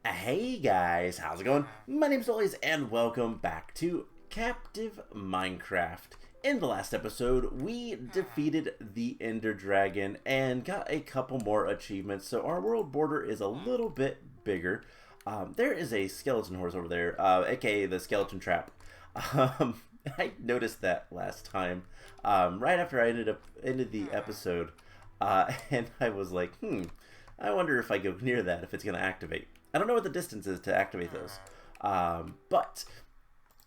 Hey guys, how's it going? My name's Ollies and welcome back to Captive Minecraft. In the last episode, we defeated the Ender Dragon and got a couple more achievements, so our world border is a little bit bigger. There is a skeleton horse over there, aka the skeleton trap. Um, I noticed that last time, right after I ended the episode, and I was like, I wonder if I go near that, if it's going to activate. I don't know what the distance is to activate those. But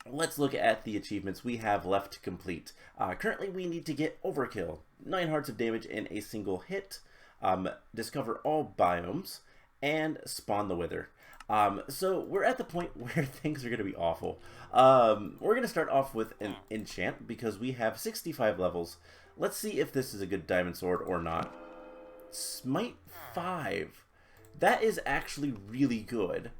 let's look at the achievements we have left to complete. Currently, we need to get Overkill, 9 hearts of damage in a single hit, discover all biomes, and spawn the Wither. So we're at the point where things are going to be awful. We're going to start off with an enchant because we have 65 levels. Let's see if this is a good diamond sword or not. Smite 5. That is actually really good,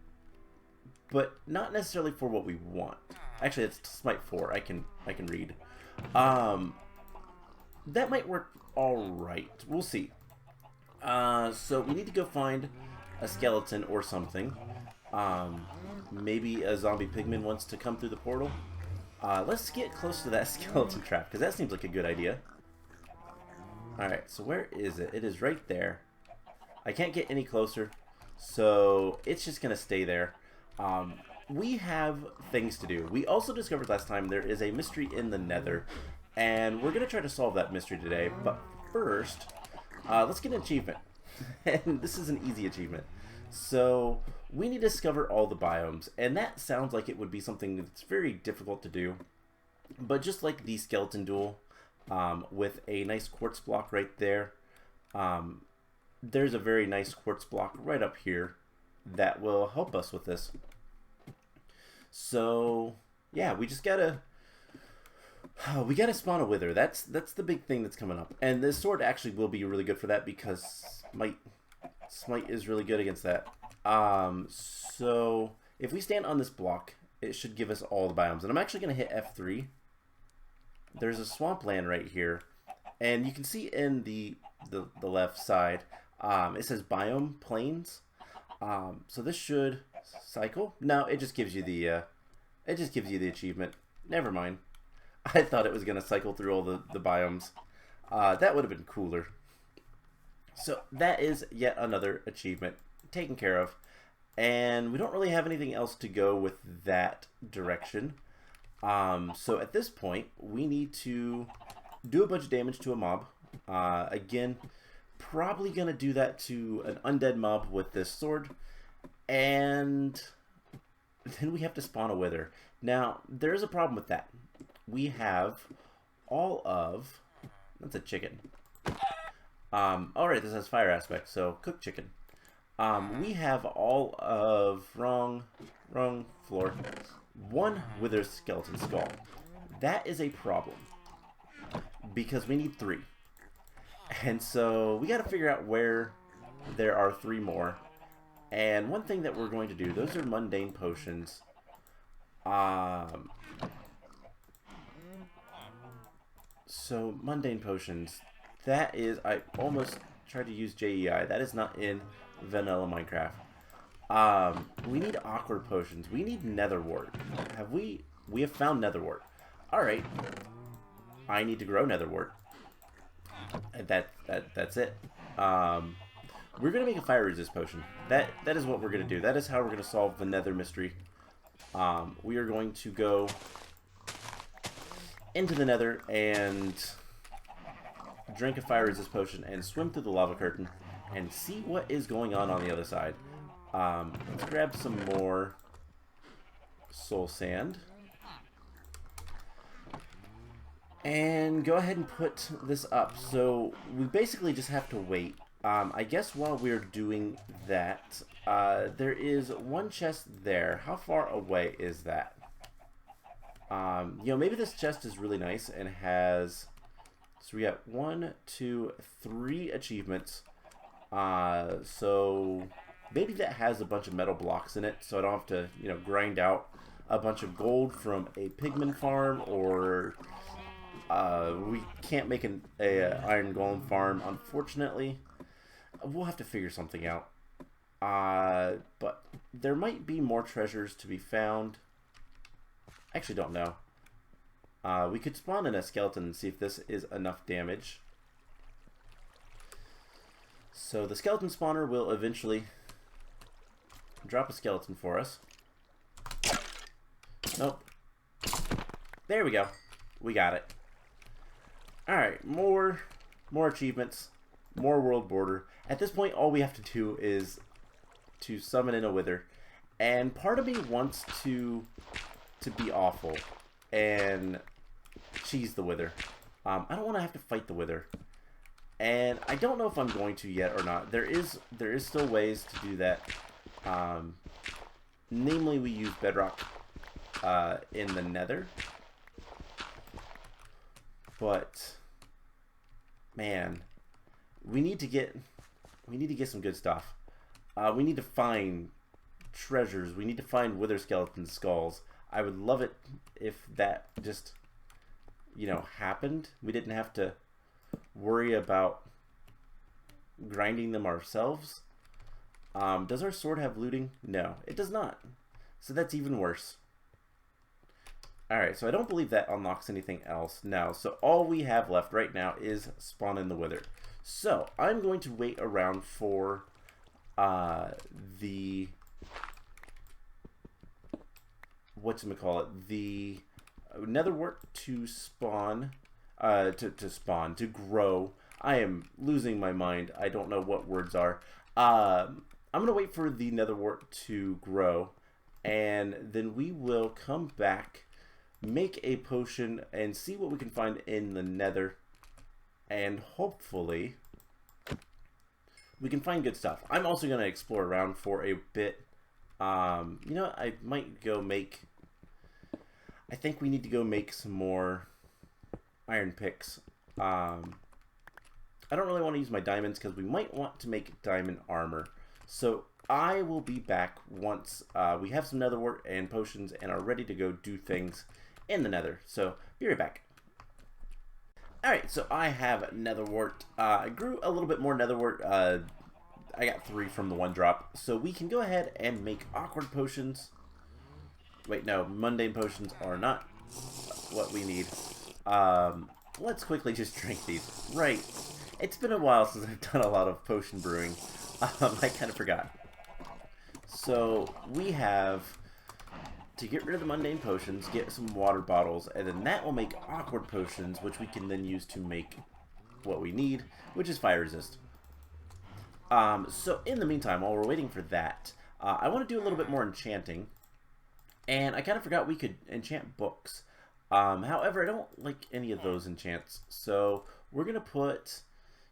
but not necessarily for what we want. Actually, it's Smite 4. I can read. That might work all right. We'll see. So we need to go find a skeleton or something. Maybe a zombie pigman wants to come through the portal. Let's get close to that skeleton trap because that seems like a good idea. Alright, so where is it? It is right there. I can't get any closer, so it's just going to stay there. We have things to do. We also discovered last time there is a mystery in the Nether, and we're going to try to solve that mystery today. But first, let's get an achievement. And this is an easy achievement. So we need to discover all the biomes, and that sounds like it would be something that's very difficult to do. But just like the skeleton duel, with a nice quartz block right there, there's a very nice quartz block right up here that will help us with this. So yeah, we just gotta spawn a Wither. That's the big thing that's coming up, and this sword actually will be really good for that because Smite is really good against that. So if we stand on this block, it should give us all the biomes, and I'm actually gonna hit F3. There's a swampland right here, and you can see in the left side, it says biome plains. So this should cycle. No, it just gives you the achievement. Never mind. I thought it was gonna cycle through all the biomes. That would have been cooler. So that is yet another achievement taken care of, and we don't really have anything else to go with that direction. So at this point, we need to do a bunch of damage to a mob. Again, probably going to do that to an undead mob with this sword. And then we have to spawn a Wither. Now, there's a problem with that. We have all of... That's a chicken. Alright, this has fire aspect, so cooked chicken. We have all of... Wrong floor. 1 Wither skeleton skull. That is a problem because we need 3, and so we got to figure out where there are 3 more. And one thing that we're going to do, those are mundane potions. So mundane potions, that is, I almost tried to use JEI. That is not in vanilla Minecraft. We need awkward potions. We need nether wart. We have found nether wart. Alright. I need to grow nether wart. And that's it. We're gonna make a fire resist potion. That is what we're gonna do. That is how we're gonna solve the nether mystery. We are going to go into the nether and drink a fire resist potion and swim through the lava curtain and see what is going on the other side. Let's grab some more soul sand and go ahead and put this up. So we basically just have to wait. I guess while we're doing that, there is one chest there. How far away is that? Maybe this chest is really nice and has... So we got 1, 2, 3 achievements. So... Maybe that has a bunch of metal blocks in it, so I don't have to, grind out a bunch of gold from a pigman farm, or we can't make an iron golem farm, unfortunately. We'll have to figure something out. But there might be more treasures to be found. I actually don't know. We could spawn in a skeleton and see if this is enough damage. So the skeleton spawner will eventually drop a skeleton for us. Nope. There we go. We got it. Alright, more achievements, more world border. At this point, all we have to do is to summon in a wither. And part of me wants to be awful and cheese the wither. I don't want to have to fight the wither. And I don't know if I'm going to yet or not. There is still ways to do that. Namely, we use bedrock in the Nether. But man, we need to get some good stuff. We need to find treasures. We need to find wither skeleton skulls. I would love it if that just, you know, happened. We didn't have to worry about grinding them ourselves. Does our sword have looting? No, it does not. So that's even worse. Alright, so I don't believe that unlocks anything else now. So all we have left right now is spawn in the wither. So I'm going to wait around for the the netherwort to spawn, to grow. I am losing my mind. I don't know what words are. I'm gonna wait for the netherwort to grow, and then we will come back, make a potion, and see what we can find in the nether, and hopefully we can find good stuff. I'm also gonna explore around for a bit. You know, I might go make, I think we need to go make some more iron picks. I don't really want to use my diamonds because we might want to make diamond armor. So I will be back once we have some netherwort and potions and are ready to go do things in the nether. So be right back. Alright, so I have netherwort. I grew a little bit more netherwort. I got 3 from the one drop. So we can go ahead and make awkward potions. Wait, no, mundane potions are not what we need. Let's quickly just drink these. Right. It's been a while since I've done a lot of potion brewing. I kind of forgot. So we have to get rid of the mundane potions, get some water bottles, and then that will make awkward potions, which we can then use to make what we need, which is fire resist. So in the meantime, while we're waiting for that, I want to do a little bit more enchanting. And I kind of forgot we could enchant books. However, I don't like any of those enchants. So we're going to put,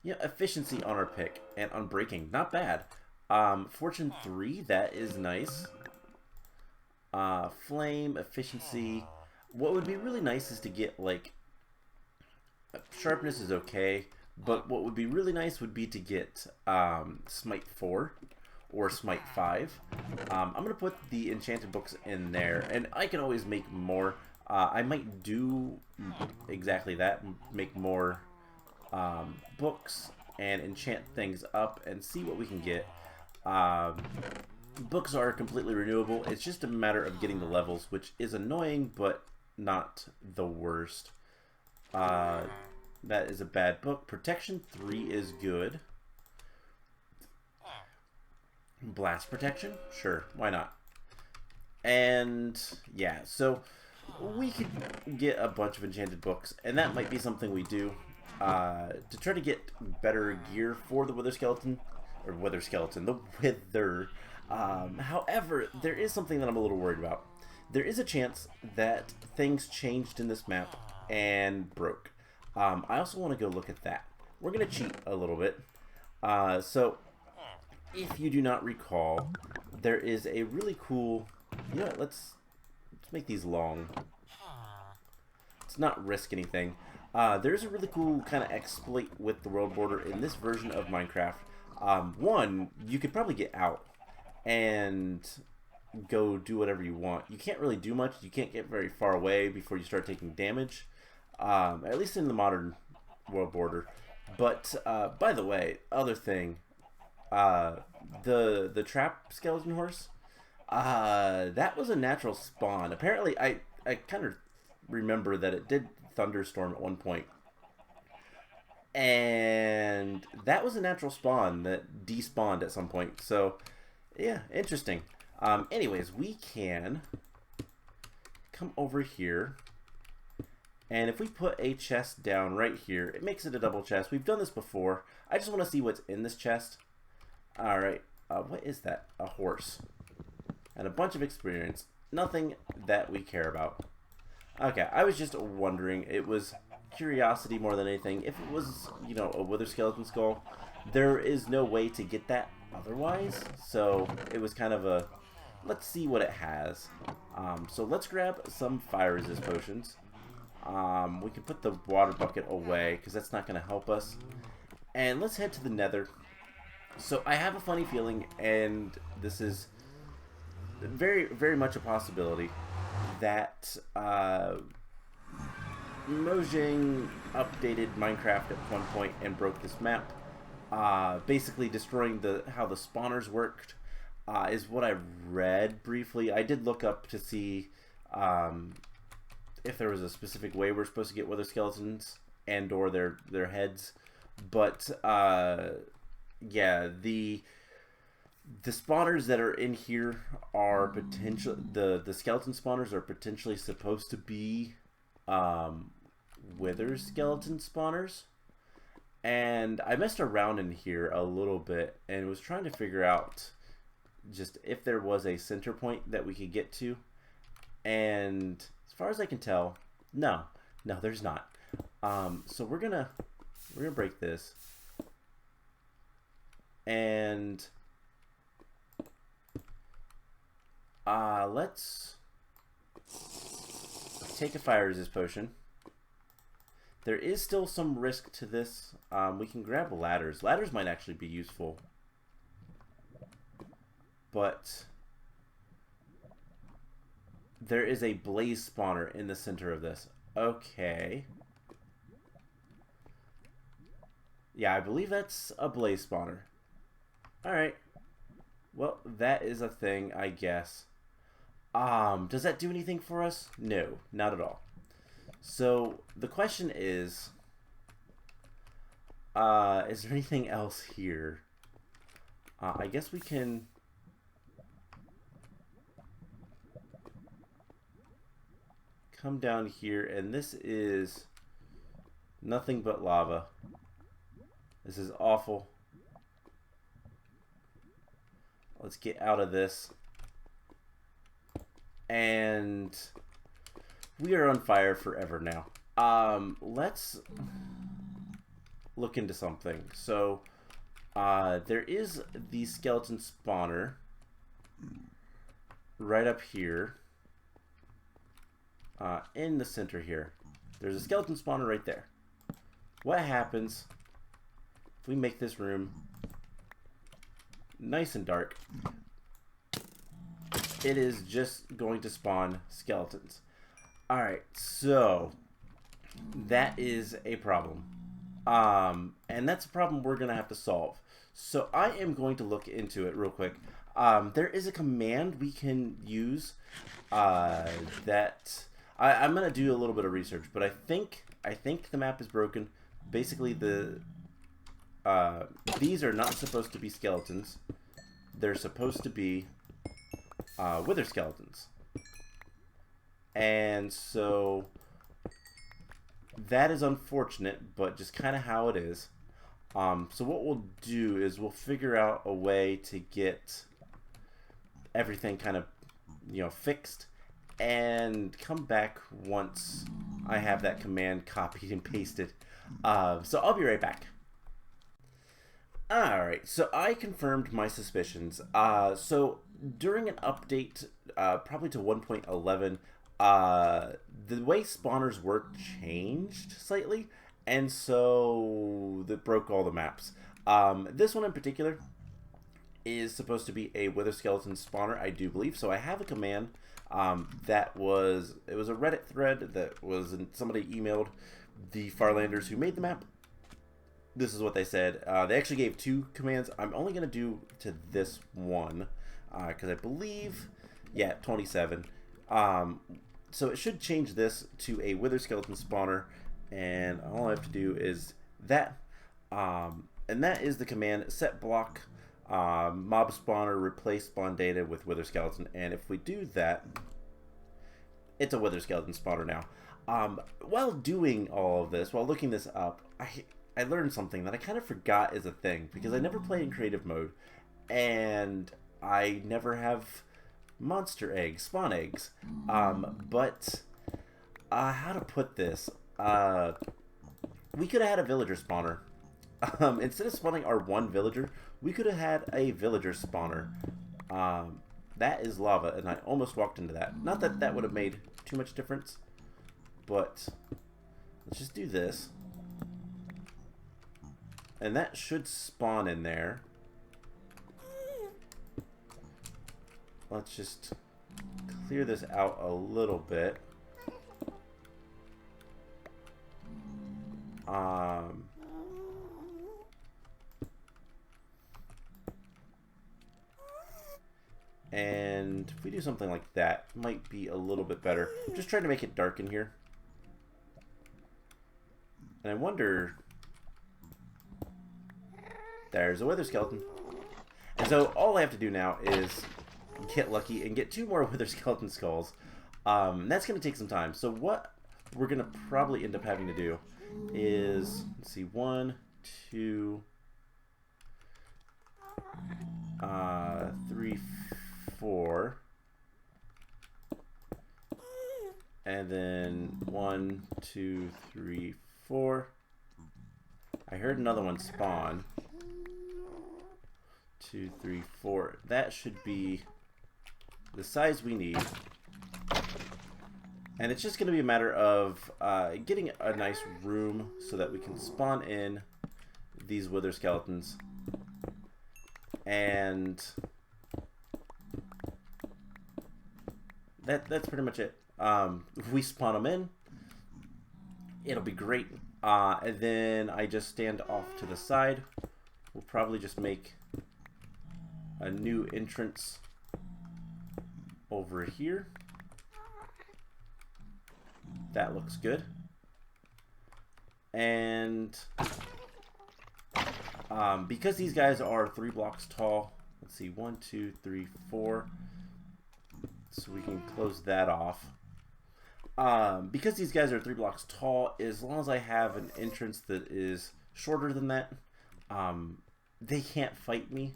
you know, efficiency on our pick and unbreaking. Not bad. Fortune 3, that is nice. Flame, efficiency. What would be really nice is to get, like, sharpness is okay. But what would be really nice would be to get Smite 4 or Smite 5. I'm going to put the enchanted books in there, and I can always make more. I might do exactly that, make more books and enchant things up and see what we can get. Books are completely renewable. It's just a matter of getting the levels, which is annoying, but not the worst. That is a bad book. Protection 3 is good. Blast protection? Sure, why not? And yeah, so we could get a bunch of enchanted books, and that might be something we do to try to get better gear for the wither skeleton, or the wither. However, there is something that I'm a little worried about. There is a chance that things changed in this map and broke. I also want to go look at that. We're going to cheat a little bit. So, if you do not recall, there is a really cool... You know what, let's make these long. Let's not risk anything. There's a really cool kind of exploit with the world border in this version of Minecraft. One, you could probably get out and go do whatever you want. You can't really do much. You can't get very far away before you start taking damage. At least in the modern world border. But by the way, other thing, the trap skeleton horse, That was a natural spawn. Apparently, I kind of remember that it did thunderstorm at one point. And that was a natural spawn that despawned at some point. So, yeah, interesting. Anyways, we can come over here. And if we put a chest down right here, it makes it a double chest. We've done this before. I just want to see what's in this chest. Alright, what is that? A horse. And a bunch of experience. Nothing that we care about. Okay, I was just wondering. It was curiosity more than anything. If it was, you know, a wither skeleton skull, there is no way to get that otherwise. So it was kind of a, let's see what it has. So let's grab some fire resist potions. We can put the water bucket away because that's not going to help us. And let's head to the Nether. So I have a funny feeling, and this is very, very much a possibility, that Mojang updated Minecraft at one point and broke this map, basically destroying how the spawners worked, is what I read briefly. I did look up to see if there was a specific way we're supposed to get wither skeletons and or their heads, but yeah, the spawners that are in here are potential. The skeleton spawners are potentially supposed to be wither skeleton spawners, and I messed around in here a little bit and was trying to figure out just if there was a center point that we could get to, and as far as I can tell, no, there's not. So we're gonna break this, and let's take a fire resist potion. There is still some risk to this. We can grab ladders. Ladders might actually be useful, but there is a blaze spawner in the center of this. Okay. Yeah, I believe that's a blaze spawner. Alright. Well, that is a thing, I guess. Does that do anything for us? No, not at all. So, the question is there anything else here? I guess we can come down here, and this is nothing but lava. This is awful. Let's get out of this. And we are on fire forever now. Let's look into something. So, there is the skeleton spawner right up here. In the center here. There's a skeleton spawner right there. What happens if we make this room nice and dark? It is just going to spawn skeletons. Alright, so that is a problem. And that's a problem we're going to have to solve. So I am going to look into it real quick. There is a command we can use that I'm going to do a little bit of research, but I think the map is broken. Basically, these are not supposed to be skeletons. They're supposed to be wither skeletons. And so that is unfortunate, but just kind of how it is. So what we'll do is we'll figure out a way to get everything kind of, you know, fixed, and come back once I have that command copied and pasted. So I'll be right back. Alright, so I confirmed my suspicions. So during an update, probably to 1.11, the way spawners work changed slightly, and so that broke all the maps. This one in particular is supposed to be a wither skeleton spawner, I do believe. So I have a command it was a Reddit thread that was somebody emailed the Farlanders who made the map. This is what they said. They actually gave two commands. I'm only going to do to this one. because I believe, yeah, 27. So it should change this to a wither skeleton spawner, and all I have to do is that, and that is the command set block mob spawner replace spawn data with wither skeleton. And if we do that, it's a wither skeleton spawner now. While doing all of this, while looking this up, I learned something that I kind of forgot is a thing, because I never play in creative mode, and I never have monster eggs, spawn eggs. But how to put this? We could have had a villager spawner. Instead of spawning our one villager, we could have had a villager spawner. That is lava, and I almost walked into that. Not that that would have made too much difference, but let's just do this. And that should spawn in there. Let's just clear this out a little bit. And if we do something like that, it might be a little bit better. I'm just trying to make it dark in here. And I wonder... There's a wither skeleton. And so all I have to do now is get lucky and get 2 more wither skeleton skulls. That's going to take some time. So what we're going to probably end up having to do is, let's see, 1, 2, 3, 4, and then 1, 2, 3, 4. I heard another one spawn. 2, 3, 4. That should be the size we need. And it's just going to be a matter of getting a nice room so that we can spawn in these wither skeletons. And that's pretty much it. If we spawn them in, it'll be great. And then I just stand off to the side. We'll probably just make a new entrance over here. That looks good. And because these guys are 3 blocks tall, let's see, 1, 2, 3, 4. So we can close that off. Because these guys are 3 blocks tall, as long as I have an entrance that is shorter than that, they can't fight me.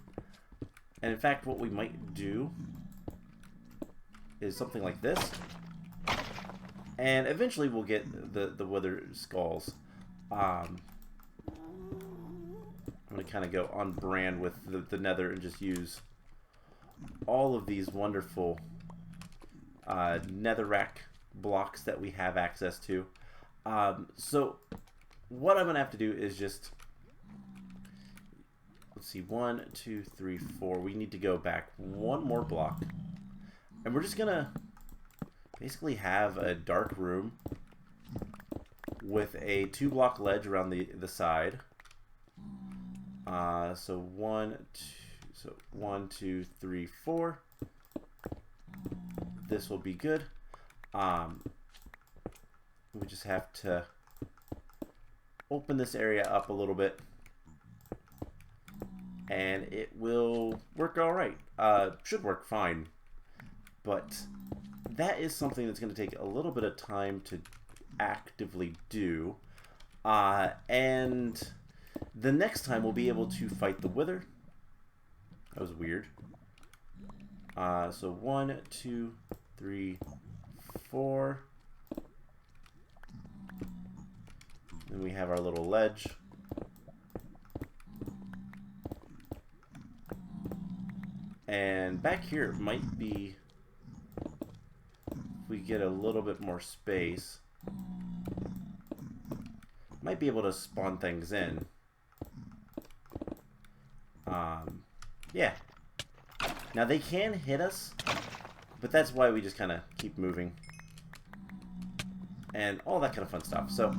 And in fact, what we might do is something like this. And eventually we'll get the wither skulls. I'm going to kind of go on brand with the Nether and just use all of these wonderful netherrack blocks that we have access to. So what I'm going to have to do is just... Let's see, 1, 2, 3, 4. We need to go back 1 more block. And we're just going to basically have a dark room with a 2-block ledge around the side. So 1, 2, 3, 4. This will be good. We just have to open this area up a little bit, and it will work all right. Should work fine, but that is something that's going to take a little bit of time to actively do. And the next time we'll be able to fight the wither. That was weird. So 1, 2, 3, 4. Then we have our little ledge. And back here it might be, if we get a little bit more space, might be able to spawn things in. Yeah. Now they can hit us, but that's why we just kind of keep moving. And all that kind of fun stuff. So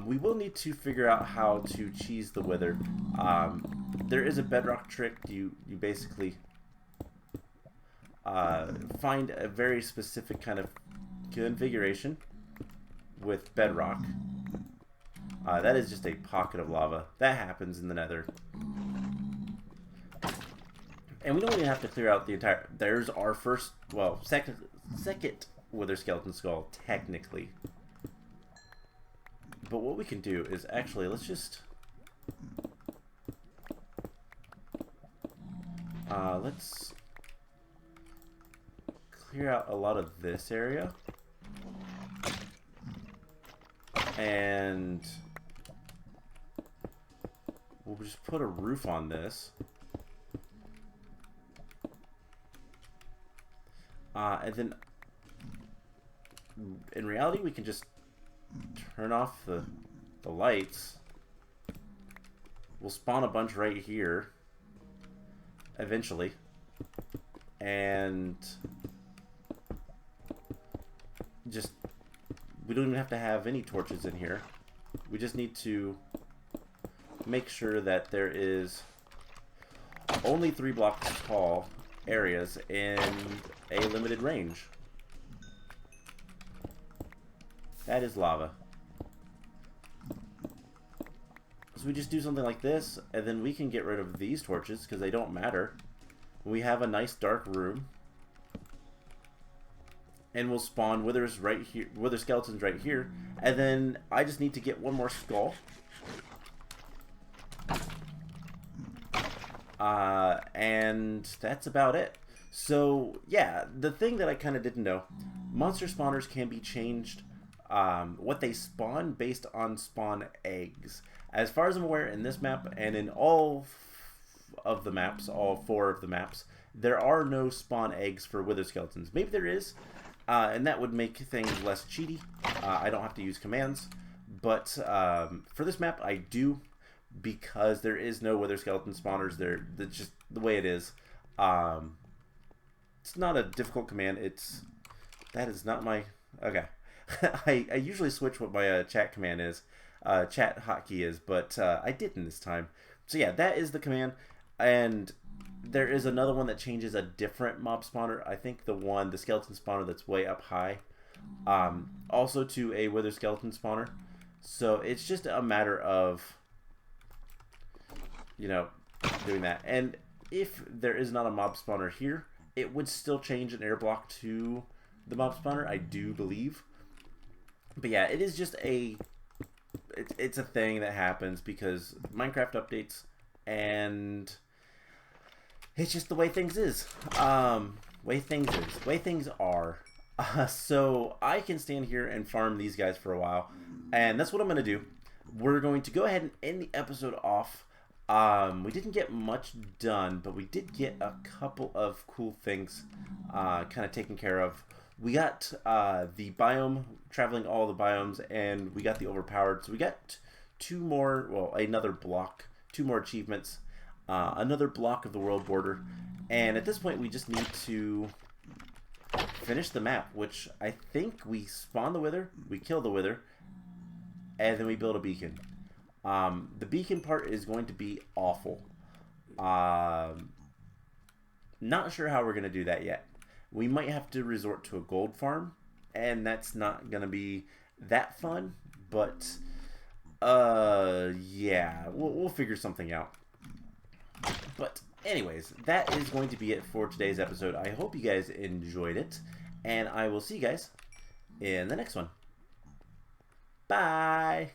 we will need to figure out how to cheese the wither. There is a bedrock trick. You basically find a very specific kind of configuration with bedrock. That is just a pocket of lava. That happens in the Nether. And we don't even have to clear out the entire... There's our first... Well, second wither skeleton skull, technically. But what we can do is actually... Let's just... let's clear out a lot of this area. And... we'll just put a roof on this. And then, in reality, we can just turn off the lights. We'll spawn a bunch right here, eventually. And just, we don't even have to have any torches in here. We just need to make sure that there is only 3 blocks tall areas in a limited range. That is lava. So we just do something like this, and then we can get rid of these torches because they don't matter. We have a nice dark room, and we'll spawn withers right here, wither skeletons right here, and then I just need to get one more skull. And that's about it. So yeah, the thing that I kind of didn't know, monster spawners can be changed, what they spawn based on spawn eggs. As far as I'm aware, in this map and in all of the maps, all 4 of the maps, there are no spawn eggs for wither skeletons. Maybe there is, and that would make things less cheaty. I don't have to use commands, but for this map I do, because there is no wither skeleton spawners there. That's just the way it is. It's not a difficult command. That is not my... Okay. I usually switch what my chat command is. Chat hotkey is, but I didn't this time. So yeah, that is the command. And there is another one that changes a different mob spawner. I think the skeleton spawner that's way up high. Also to a wither skeleton spawner. So it's just a matter of, you know, doing that. And if there is not a mob spawner here, it would still change an air block to the mob spawner, I do believe. But yeah, it is just it's a thing that happens because Minecraft updates, and it's just the way things is. Way things are. So I can stand here and farm these guys for a while, and that's what I'm going to do. We're going to go ahead and end the episode off. We didn't get much done, but we did get a couple of cool things kind of taken care of. We got the biome, traveling all the biomes, and we got the overpowered. So we got 2 more, well, another block, 2 more achievements, another block of the world border. And at this point, we just need to finish the map, which I think we spawn the wither, we kill the wither, and then we build a beacon. The beacon part is going to be awful. Not sure how we're going to do that yet. We might have to resort to a gold farm, and that's not going to be that fun, but yeah, we'll figure something out. But anyways, that is going to be it for today's episode. I hope you guys enjoyed it, and I will see you guys in the next one. Bye!